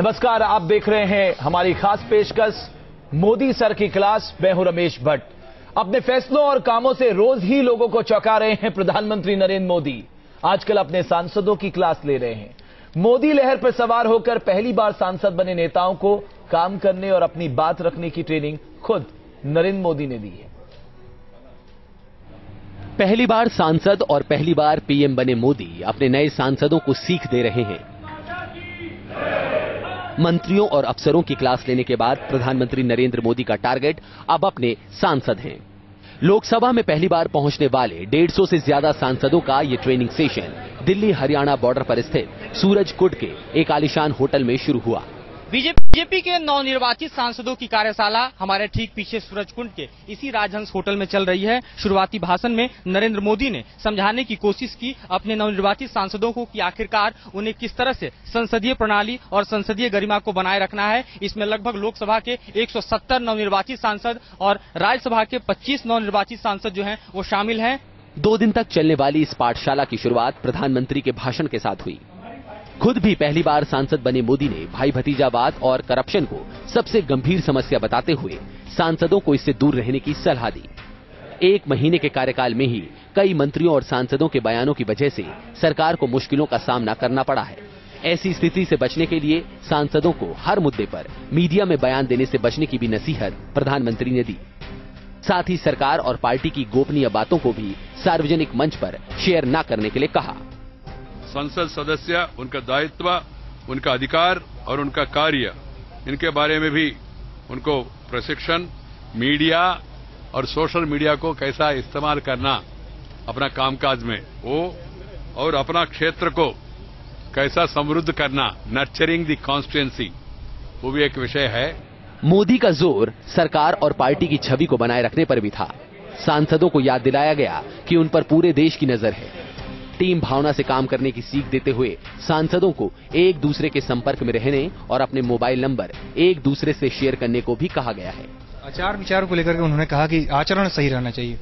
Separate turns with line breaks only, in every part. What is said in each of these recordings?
नमस्कार, आप देख रहे हैं हमारी खास पेशकश मोदी सर की क्लास। मैं हूं रमेश भट्ट। अपने फैसलों और कामों से रोज ही लोगों को चौंका रहे हैं प्रधानमंत्री नरेंद्र मोदी। आजकल अपने सांसदों की क्लास ले रहे हैं। मोदी लहर पर सवार होकर पहली बार सांसद बने नेताओं को काम करने और अपनी बात रखने की ट्रेनिंग खुद नरेंद्र मोदी ने दी है।
पहली बार सांसद और पहली बार पीएम बने मोदी अपने नए सांसदों को सीख दे रहे हैं। मंत्रियों और अफसरों की क्लास लेने के बाद प्रधानमंत्री नरेंद्र मोदी का टारगेट अब अपने सांसद हैं। लोकसभा में पहली बार पहुंचने वाले 150 से ज्यादा सांसदों का ये training session Delhi Haryana border पर स्थित सूरजकुंड के एक आलीशान होटल में शुरू हुआ।
बीजेपी के नवनिर्वाचित सांसदों की कार्यशाला हमारे ठीक पीछे सूरजकुंड के इसी राजहंस होटल में चल रही है। शुरुआती भाषण में नरेंद्र मोदी ने समझाने की कोशिश की अपने नवनिर्वाचित सांसदों को कि आखिरकार उन्हें किस तरह से संसदीय प्रणाली और संसदीय गरिमा को बनाए रखना है। इसमें लगभग लोकसभा के 170 नवनिर्वाचित सांसद और राज्यसभा के 25 नवनिर्वाचित सांसद जो हैं वो शामिल हैं।
2 दिन तक चलने वाली इस पाठशाला की शुरुआत प्रधानमंत्री के भाषण के साथ हुई। खुद भी पहली बार सांसद बने मोदी ने भाई भतीजावाद और करप्शन को सबसे गंभीर समस्या बताते हुए सांसदों को इससे दूर रहने की सलाह दी। 1 महीने के कार्यकाल में ही कई मंत्रियों और सांसदों के बयानों की वजह से सरकार को मुश्किलों का सामना करना पड़ा है। ऐसी स्थिति से बचने के लिए सांसदों को हर मुद्दे पर मीडिया में बयान देने से बचने की भी नसीहत प्रधानमंत्री ने दी। साथ ही सरकार और पार्टी की गोपनीय बातों को भी सार्वजनिक मंच पर शेयर न करने के लिए कहा।
संसद सदस्य, उनका दायित्व, उनका अधिकार और उनका कार्य, इनके बारे में भी उनको प्रशिक्षण, मीडिया और सोशल मीडिया को कैसा इस्तेमाल करना अपना कामकाज में वो, और अपना क्षेत्र को कैसा समृद्ध करना, नर्चरिंग द कॉन्स्टिट्यूएंसी, वो भी एक विषय है।
मोदी का जोर सरकार और पार्टी की छवि को बनाए रखने पर भी था। सांसदों को याद दिलाया गया कि उन पर पूरे देश की नजर है। टीम भावना से काम करने की सीख देते हुए सांसदों को एक दूसरे के संपर्क में रहने और अपने मोबाइल नंबर एक दूसरे से शेयर करने को भी कहा गया है।
आचार विचार को लेकर के उन्होंने कहा कि आचरण सही रहना चाहिए।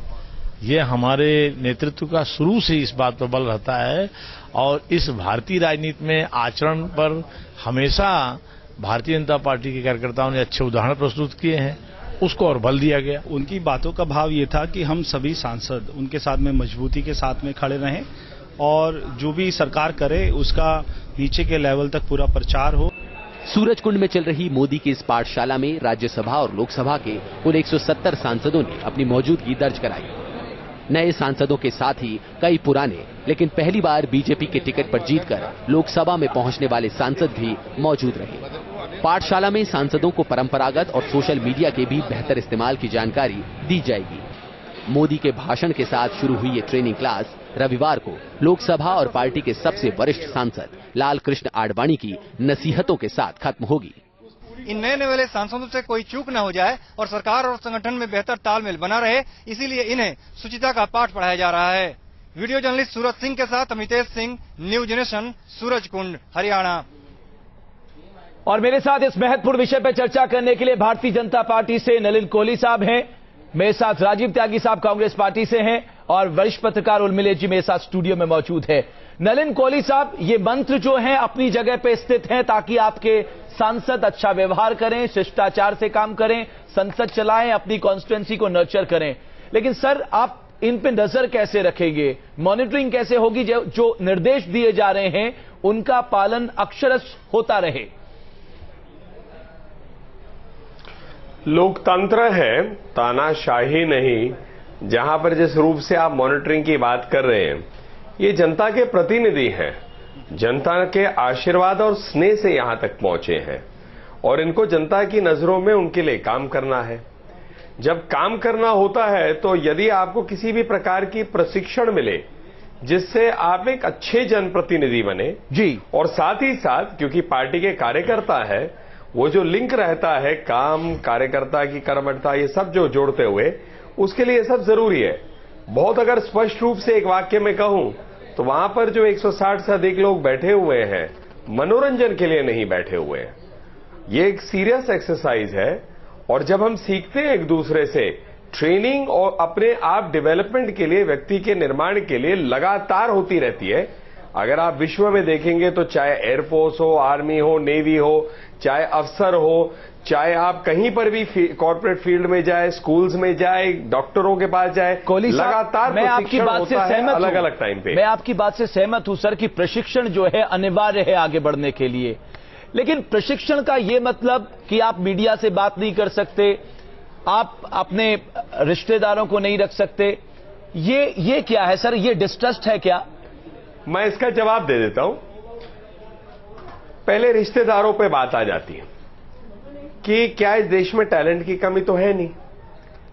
ये हमारे नेतृत्व का शुरू से इस बात पर बल रहता है और इस भारतीय राजनीति में आचरण पर हमेशा भारतीय जनता पार्टी के कार्यकर्ताओं ने अच्छे उदाहरण प्रस्तुत किए हैं, उसको और बल दिया गया।
उनकी बातों का भाव ये था कि हम सभी सांसद उनके साथ में मजबूती के साथ में खड़े रहें और जो भी सरकार करे उसका नीचे के लेवल तक पूरा प्रचार हो।
सूरजकुंड में चल रही मोदी की इस पाठशाला में राज्यसभा और लोकसभा के कुल 170 सांसदों ने अपनी मौजूदगी दर्ज कराई। नए सांसदों के साथ ही कई पुराने लेकिन पहली बार बीजेपी के टिकट पर जीतकर लोकसभा में पहुंचने वाले सांसद भी मौजूद रहे। पाठशाला में सांसदों को परंपरागत और सोशल मीडिया के भी बेहतर इस्तेमाल की जानकारी दी जाएगी। मोदी के भाषण के साथ शुरू हुई ये ट्रेनिंग क्लास रविवार को लोकसभा और पार्टी के सबसे वरिष्ठ सांसद लाल कृष्ण आडवाणी की नसीहतों के साथ खत्म होगी।
इन नए वाले सांसदों से कोई चूक न हो जाए और सरकार और संगठन में बेहतर तालमेल बना रहे, इसीलिए इन्हें शुचिता का पाठ पढ़ाया जा रहा है। वीडियो जर्नलिस्ट सूरज सिंह के साथ अमितेश सिंह, न्यू जनरेशन, सूरजकुंड, हरियाणा।
और मेरे साथ इस महत्वपूर्ण विषय पर चर्चा करने के लिए भारतीय जनता पार्टी से नलिन कोहली साहब हैं, मेरे साथ राजीव त्यागी साहब कांग्रेस पार्टी से हैं और वरिष्ठ पत्रकार उर्मिला जी मेरे साथ स्टूडियो में मौजूद है। नलिन कोहली साहब, ये मंत्र जो हैं अपनी जगह पे स्थित हैं ताकि आपके सांसद अच्छा व्यवहार करें, शिष्टाचार से काम करें, संसद चलाएं, अपनी कॉन्स्टिट्यूएंसी को नर्चर करें। लेकिन सर, आप इन पे नजर कैसे रखेंगे, मॉनिटरिंग कैसे होगी जो निर्देश दिए जा रहे हैं उनका पालन अक्षरशः होता रहे?
लोकतंत्र है, तानाशाही नहीं। जहां पर जिस रूप से आप मॉनिटरिंग की बात कर रहे हैं, ये जनता के प्रतिनिधि हैं, जनता के आशीर्वाद और स्नेह से यहां तक पहुंचे हैं और इनको जनता की नजरों में उनके लिए काम करना है। जब काम करना होता है तो यदि आपको किसी भी प्रकार की प्रशिक्षण मिले जिससे आप एक अच्छे जनप्रतिनिधि बने जी, और साथ ही साथ क्योंकि पार्टी के कार्यकर्ता है, वो जो लिंक रहता है काम, कार्यकर्ता की कर्मठता, ये सब जो जोड़ते हुए, उसके लिए सब जरूरी है। बहुत अगर स्पष्ट रूप से एक वाक्य में कहूं तो वहां पर जो 160 से अधिक लोग बैठे हुए हैं, मनोरंजन के लिए नहीं बैठे हुए हैं। ये एक सीरियस एक्सरसाइज है और जब हम सीखते हैं एक दूसरे से, ट्रेनिंग और अपने आप डेवलपमेंट के लिए, व्यक्ति के निर्माण के लिए लगातार होती रहती है, अगर आप विश्व में देखेंगे तो चाहे एयरफोर्स हो, आर्मी हो, नेवी हो, चाहे अफसर हो, चाहे आप कहीं पर भी कॉर्पोरेट फील्ड में जाए, स्कूल्स में जाए, डॉक्टरों के पास जाए, लगातार
मैं आपकी बात से सहमत
अलग अलग टाइम पे।
मैं आपकी बात से सहमत हूं सर कि प्रशिक्षण जो है अनिवार्य है आगे बढ़ने के लिए, लेकिन प्रशिक्षण का यह मतलब कि आप मीडिया से बात नहीं कर सकते, आप अपने रिश्तेदारों को नहीं रख सकते, ये क्या है सर? ये डिस्ट्रस्ट है क्या?
मैं इसका जवाब दे देता हूं। पहले रिश्तेदारों पे बात आ जाती है कि क्या इस देश में टैलेंट की कमी तो है नहीं।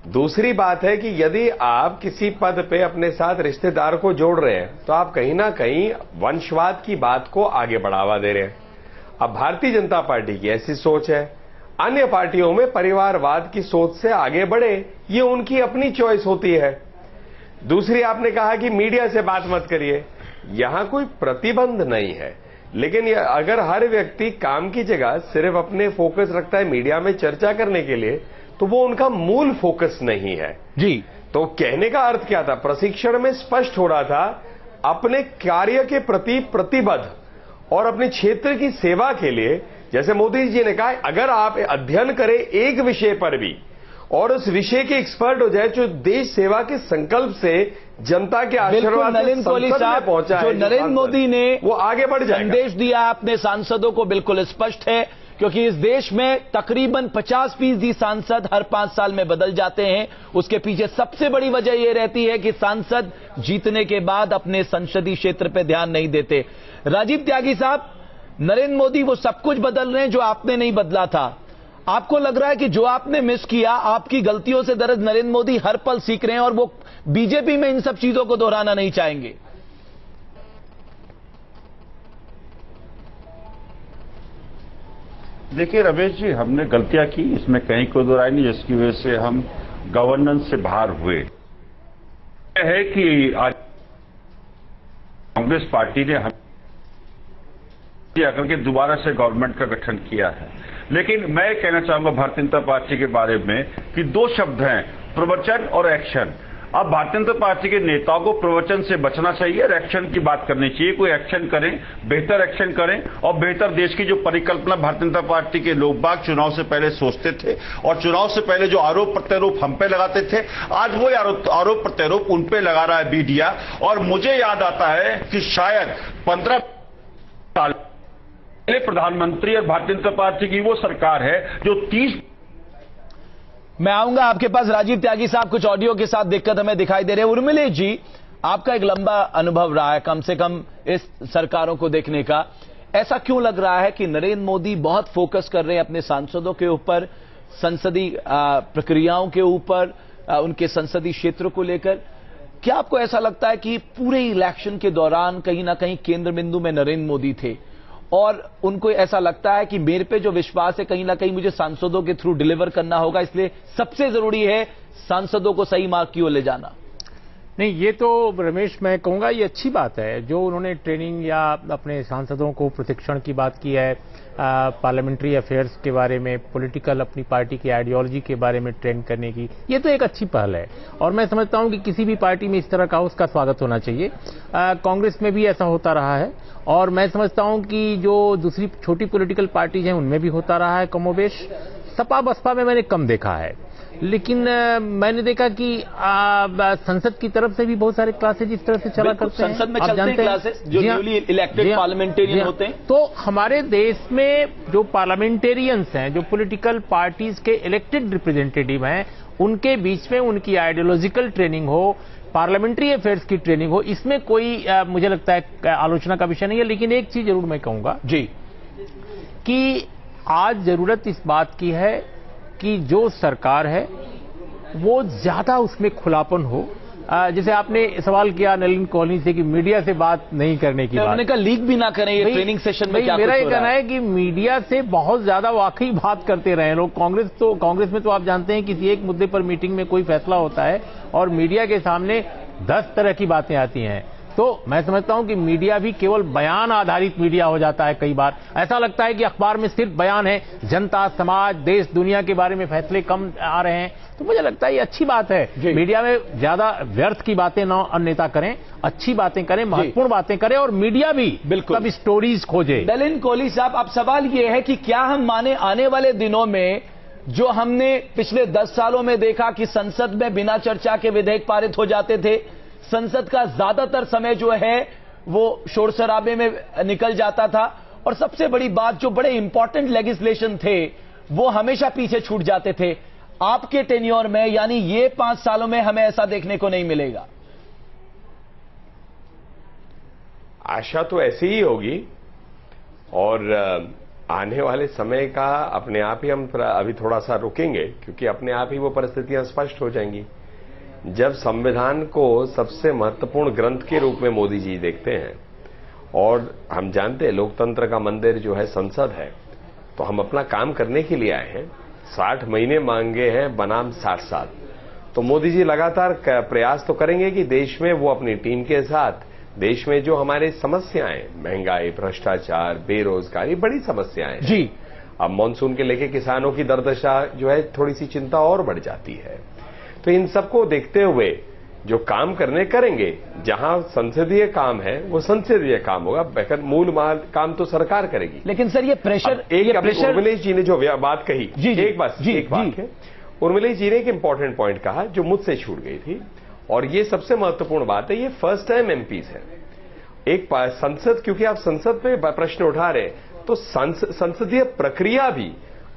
दूसरी बात है कि यदि आप किसी पद पे अपने साथ रिश्तेदार को जोड़ रहे हैं तो आप कहीं ना कहीं वंशवाद की बात को आगे बढ़ावा दे रहे हैं। अब भारतीय जनता पार्टी की ऐसी सोच है, अन्य पार्टियों में परिवारवाद की सोच से आगे बढ़े, ये उनकी अपनी चॉइस होती है। दूसरी, आपने कहा कि मीडिया से बात मत करिए, यहां कोई प्रतिबंध नहीं है, लेकिन अगर हर व्यक्ति काम की जगह सिर्फ अपने फोकस रखता है मीडिया में चर्चा करने के लिए, तो वो उनका मूल फोकस नहीं है
जी।
तो कहने का अर्थ क्या था? प्रशिक्षण में स्पष्ट हो रहा था अपने कार्य के प्रति प्रतिबद्ध और अपने क्षेत्र की सेवा के लिए, जैसे मोदी जी ने कहा, अगर आप अध्ययन करें एक विषय पर भी और उस विषय के एक्सपर्ट हो जाए, जो देश सेवा के संकल्प से जनता के आशीर्वाद से
नलिन कोहली साहब
पहुंचा है,
जो नरेंद्र मोदी ने
वो आगे बढ़ जाएगा।
संदेश दिया अपने सांसदों को बिल्कुल स्पष्ट है, क्योंकि इस देश में तकरीबन 50% सांसद हर 5 साल में बदल जाते हैं। उसके पीछे सबसे बड़ी वजह यह रहती है कि सांसद जीतने के बाद अपने संसदीय क्षेत्र पर ध्यान नहीं देते। राजीव त्यागी साहब, नरेंद्र मोदी वो सब कुछ बदल रहे हैं जो आपने नहीं बदला था। आपको लग रहा है कि जो आपने मिस किया, आपकी गलतियों से दरअसल नरेंद्र मोदी हर पल सीख रहे हैं और वो बीजेपी में इन सब चीजों को दोहराना नहीं चाहेंगे?
देखिए रमेश जी, हमने गलतियां की, इसमें कहीं कोई दो राय नहीं, जिसकी वजह से हम गवर्नेंस से बाहर हुए। यह है कि आज कांग्रेस पार्टी ने हम आकर के दोबारा से गवर्नमेंट का गठन किया है, लेकिन मैं कहना चाहूंगा भारतीय जनता पार्टी के बारे में कि 2 शब्द हैं, प्रवचन और एक्शन। अब भारतीय जनता पार्टी के नेताओं को प्रवचन से बचना चाहिए और एक्शन की बात करनी चाहिए। कोई एक्शन करें, बेहतर एक्शन करें और बेहतर देश की जो परिकल्पना भारतीय जनता पार्टी के लोग बाग चुनाव से पहले सोचते थे और चुनाव से पहले जो आरोप प्रत्यारोप हम पे लगाते थे, आज वो आरोप प्रत्यारोप उन पे लगा रहा है मीडिया। और मुझे याद आता है कि शायद 15 साल पहले प्रधानमंत्री और भारतीय जनता पार्टी की वो सरकार है जो 30।
मैं आऊंगा आपके पास राजीव त्यागी साहब, कुछ ऑडियो के साथ दिक्कत हमें दिखाई दे रही है। उर्मिला जी, आपका एक लंबा अनुभव रहा है कम से कम इस सरकारों को देखने का। ऐसा क्यों लग रहा है कि नरेंद्र मोदी बहुत फोकस कर रहे हैं अपने सांसदों के ऊपर, संसदीय प्रक्रियाओं के ऊपर, उनके संसदीय क्षेत्र को लेकर? क्या आपको ऐसा लगता है कि पूरे इलेक्शन के दौरान कहीं ना कहीं केंद्र बिंदु में नरेंद्र मोदी थे और उनको ऐसा लगता है कि मेरे पे जो विश्वास है कहीं ना कहीं मुझे सांसदों के थ्रू डिलीवर करना होगा, इसलिए सबसे जरूरी है सांसदों को सही मार्ग की ओर ले जाना?
नहीं, ये तो रमेश मैं कहूंगा ये अच्छी बात है जो उन्होंने ट्रेनिंग या अपने सांसदों को प्रशिक्षण की बात की है, पार्लियामेंट्री अफेयर्स के बारे में, पॉलिटिकल अपनी पार्टी की आइडियोलॉजी के बारे में ट्रेन करने की। ये तो एक अच्छी पहल है और मैं समझता हूं कि किसी भी पार्टी में इस तरह का उसका स्वागत होना चाहिए। कांग्रेस में भी ऐसा होता रहा है और मैं समझता हूं कि जो दूसरी छोटी पॉलिटिकल पार्टीज हैं उनमें भी होता रहा है कमोबेश। सपा बसपा में मैंने कम देखा है, लेकिन मैंने देखा कि संसद की तरफ से भी बहुत सारे क्लासेज इस तरह से चला करते हैं।
संसद में चलते हैं क्लासेस जो न्यूली इलेक्टेड पार्लियामेंटेरियन होते हैं।
तो हमारे देश में जो पार्लियामेंटेरियंस हैं, जो पॉलिटिकल पार्टीज के इलेक्टेड रिप्रेजेंटेटिव हैं, उनके बीच में उनकी आइडियोलॉजिकल ट्रेनिंग हो, पार्लियामेंट्री अफेयर्स की ट्रेनिंग हो, इसमें कोई मुझे लगता है आलोचना का विषय नहीं है। लेकिन एक चीज जरूर मैं कहूंगा
जी
कि आज जरूरत इस बात की है कि जो सरकार है वो ज्यादा उसमें खुलापन हो। जैसे आपने सवाल किया नलिन कोहली से कि मीडिया से बात नहीं करने की बात,
उन्होंने कहा लीक भी ना करें ये ट्रेनिंग सेशन में। क्या
मेरा ये कहना है कि मीडिया से बहुत ज्यादा वाकई बात करते रहे लोग। कांग्रेस में तो आप जानते हैं किसी एक मुद्दे पर मीटिंग में कोई फैसला होता है और मीडिया के सामने 10 तरह की बातें आती हैं। तो मैं समझता हूं कि मीडिया भी केवल बयान आधारित मीडिया हो जाता है। कई बार ऐसा लगता है कि अखबार में सिर्फ बयान है, जनता, समाज, देश, दुनिया के बारे में फैसले कम आ रहे हैं। तो मुझे लगता है ये अच्छी बात है। मीडिया में ज्यादा व्यर्थ की बातें न नेता करें, अच्छी बातें करें, महत्वपूर्ण बातें करें, और मीडिया भी बिल्कुल स्टोरीज खोजे।
नलिन कोहली साहब, अब सवाल ये है कि क्या हम माने आने वाले दिनों में जो हमने पिछले 10 सालों में देखा कि संसद में बिना चर्चा के विधेयक पारित हो जाते थे, संसद का ज्यादातर समय जो है वो शोर शराबे में निकल जाता था, और सबसे बड़ी बात जो बड़े इंपॉर्टेंट लेजिस्लेशन थे वो हमेशा पीछे छूट जाते थे। आपके टेन्योर में, यानी ये 5 सालों में, हमें ऐसा देखने को नहीं मिलेगा।
आशा तो ऐसी ही होगी, और आने वाले समय का अपने आप ही हम अभी थोड़ा सा रुकेंगे, क्योंकि अपने आप ही वो परिस्थितियां स्पष्ट हो जाएंगी। जब संविधान को सबसे महत्वपूर्ण ग्रंथ के रूप में मोदी जी देखते हैं, और हम जानते हैं लोकतंत्र का मंदिर जो है संसद है, तो हम अपना काम करने के लिए आए हैं। 60 महीने मांगे हैं बनाम 60 साल। तो मोदी जी लगातार प्रयास तो करेंगे कि देश में वो अपनी टीम के साथ देश में जो हमारे समस्याएं, महंगाई, भ्रष्टाचार, बेरोजगारी, बड़ी समस्याएं हैं जी। अब मानसून के लेके किसानों की दुर्दशा जो है, थोड़ी सी चिंता और बढ़ जाती है। तो इन सबको देखते हुए जो काम करने करेंगे, जहां संसदीय काम है वो संसदीय काम होगा, मूल काम तो सरकार करेगी।
लेकिन सर ये प्रेशर,
उर्मिलेश जी ने जो बात कही, एक बात है, उर्मिलेश जी ने एक इंपॉर्टेंट पॉइंट कहा जो मुझसे छूट गई थी, और ये सबसे महत्वपूर्ण बात है। ये फर्स्ट टाइम एमपीज है एक संसद, क्योंकि आप संसद पे प्रश्न उठा रहे हैं, तो संसदीय प्रक्रिया भी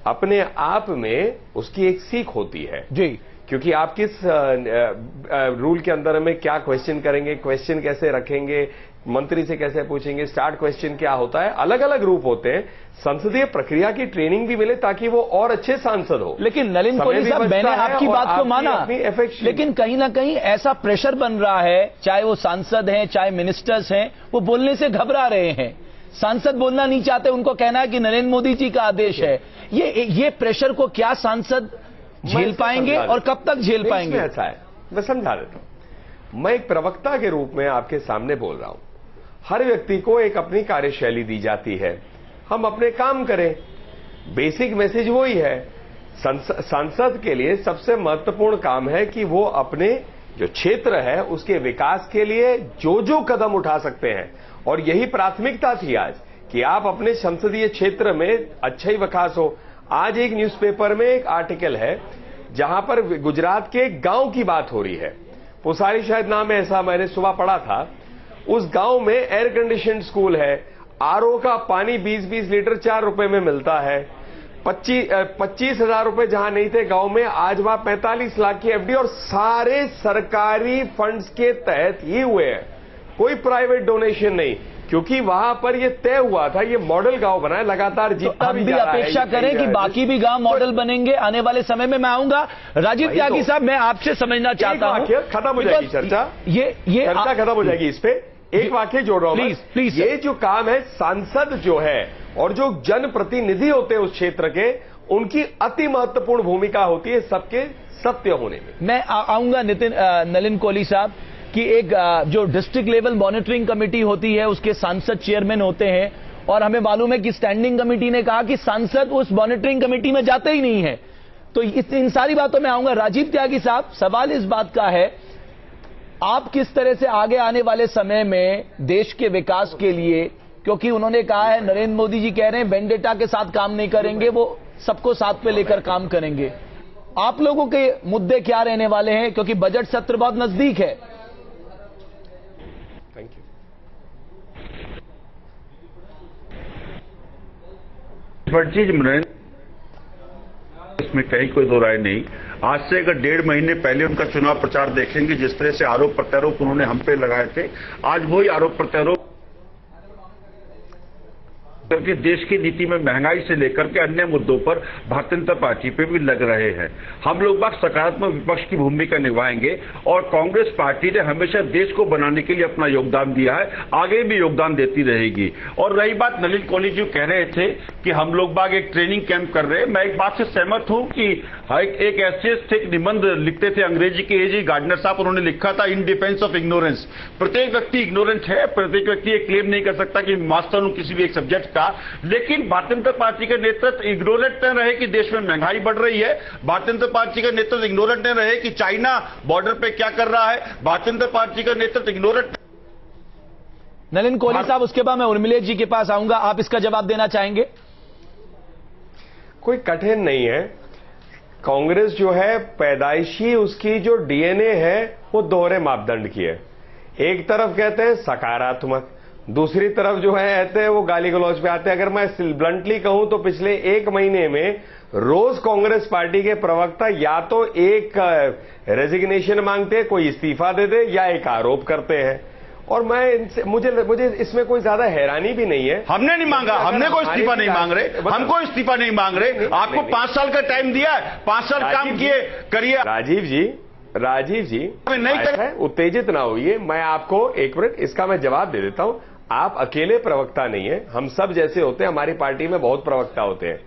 अपने आप में उसकी एक सीख होती है जी, क्योंकि आप किस रूल के अंदर में क्या क्वेश्चन करेंगे, क्वेश्चन कैसे रखेंगे, मंत्री से कैसे पूछेंगे, स्टार्ट क्वेश्चन क्या होता है, अलग अलग रूप होते हैं। संसदीय प्रक्रिया की ट्रेनिंग भी मिले ताकि वो और अच्छे सांसद हो।
लेकिन नलिन कोहली साहब, मैंने आपकी बात को माना, लेकिन कहीं ना कहीं ऐसा प्रेशर बन रहा है, चाहे वो सांसद हैं, चाहे मिनिस्टर्स हैं, वो बोलने से घबरा रहे हैं। सांसद बोलना नहीं चाहते, उनको कहना है कि नरेंद्र मोदी जी का आदेश है। ये प्रेशर को क्या सांसद झेल पाएंगे और कब तक झेल पाएंगे?
ऐसा है, मैं समझा देता हूं। मैं एक प्रवक्ता के रूप में आपके सामने बोल रहा हूं। हर व्यक्ति को एक अपनी कार्यशैली दी जाती है, हम अपने काम करें। बेसिक मैसेज वही है। सांसद के लिए सबसे महत्वपूर्ण काम है कि वो अपने जो क्षेत्र है उसके विकास के लिए जो जो कदम उठा सकते हैं, और यही प्राथमिकता थी आज कि आप अपने संसदीय क्षेत्र में अच्छा ही विकास हो। आज एक न्यूज़पेपर में एक आर्टिकल है जहां पर गुजरात के एक गांव की बात हो रही है, पुसारी शायद नाम है, ऐसा मैंने सुबह पढ़ा था। उस गांव में एयर कंडीशन स्कूल है, आरओ का पानी 20-20 लीटर 4 रुपए में मिलता है। 25,000 रुपए जहां नहीं थे गांव में, आज वहां 45 लाख की एफडी, और सारे सरकारी फंड्स के तहत ही हुए हैं, कोई प्राइवेट डोनेशन नहीं, क्योंकि वहां पर ये तय हुआ था, ये मॉडल गांव बना है। लगातार जीतता
भी अपेक्षा करें कि बाकी भी गांव मॉडल बनेंगे आने वाले समय में। मैं आऊंगा राजीव त्यागी साहब, मैं आपसे समझना चाहता हूं,
खत्म हो जाएगी चर्चा, ये चर्चा खत्म हो जाएगी। इस पे एक वाक्य जोड़ रहा हूं, प्लीज। ये जो काम है, सांसद जो है और जो जनप्रतिनिधि होते हैं उस क्षेत्र के, उनकी अति महत्वपूर्ण भूमिका होती है सबके सत्य होने में।
मैं आऊंगा नलिन कोहली साहब कि एक जो डिस्ट्रिक्ट लेवल मॉनिटरिंग कमेटी होती है उसके सांसद चेयरमैन होते हैं, और हमें मालूम है कि स्टैंडिंग कमेटी ने कहा कि सांसद उस मॉनिटरिंग कमेटी में जाते ही नहीं है। तो इन सारी बातों में आऊंगा। राजीव त्यागी साहब, सवाल इस बात का है, आप किस तरह से आगे आने वाले समय में देश के विकास के लिए, क्योंकि उन्होंने कहा है, नरेंद्र मोदी जी कह रहे हैं वेंडेटा के साथ काम नहीं करेंगे, वो सबको साथ पे लेकर काम करेंगे। आप लोगों के मुद्दे क्या रहने वाले हैं, क्योंकि बजट सत्र बहुत नजदीक है?
Thank
you. इसमें कहीं कोई दो राय नहीं। आज से अगर 1.5 महीने पहले उनका चुनाव प्रचार देखेंगे, जिस तरह से आरोप प्रत्यारोप उन्होंने हम पे लगाए थे, आज वही आरोप प्रत्यारोप करके देश की नीति में महंगाई से लेकर के अन्य मुद्दों पर भारतीय जनता पार्टी पे भी लग रहे हैं। हम लोग बात सकारात्मक विपक्ष की भूमिका निभाएंगे और कांग्रेस पार्टी ने हमेशा देश को बनाने के लिए अपना योगदान दिया है, आगे भी योगदान देती रहेगी। और रही बात नलिन कोहली जी कह रहे थे कि हम लोग बाग एक ट्रेनिंग कैंप कर रहे हैं, मैं एक बात से सहमत हूं कि एक ऐसे थे एक निबंध लिखते थे अंग्रेजी के एजी गार्डनर साहब, उन्होंने लिखा था इन डिफेंस ऑफ इग्नोरेंस। प्रत्येक व्यक्ति इग्नोरेंट है, प्रत्येक व्यक्ति ये क्लेम नहीं कर सकता कि मास्टर हूं किसी भी एक सब्जेक्ट का, लेकिन भारतीय जनता पार्टी के नेतृत्व इग्नोरेंट न रहे कि देश में महंगाई बढ़ रही है, भारतीय जनता पार्टी का नेतृत्व इग्नोरेंट न रहे कि चाइना बॉर्डर पे क्या कर रहा है, भारतीय जनता पार्टी का नेतृत्व इग्नोरेंट।
नलिन कोहली साहब, उसके बाद मैं उर्मिला जी के पास आऊंगा, आप इसका जवाब देना चाहेंगे?
कोई कठिन नहीं है। कांग्रेस जो है पैदाइशी उसकी जो डीएनए है वो दोहरे मापदंड की है। एक तरफ कहते हैं सकारात्मक, दूसरी तरफ जो है कहते हैं वो गाली गलौज पे आते हैं। अगर मैं ब्लंटली कहूं तो पिछले 1 महीने में रोज कांग्रेस पार्टी के प्रवक्ता या तो एक रेजिग्नेशन मांगते, कोई इस्तीफा दे दे, या एक आरोप करते हैं। और मैं इनसे मुझे इसमें कोई ज्यादा हैरानी भी नहीं है।
हमने नहीं मांगा, हमने कोई इस्तीफा नहीं मांग रहे, हम कोई इस्तीफा नहीं मांग रहे। आपको 5 साल का टाइम दिया है, 5 साल काम किए करिए।
राजीव जी
नहीं कर,
उत्तेजित ना होइए। मैं आपको 1 मिनट इसका मैं जवाब दे देता हूं। आप अकेले प्रवक्ता नहीं है, हम सब जैसे होते हैं, हमारी पार्टी में बहुत प्रवक्ता होते हैं।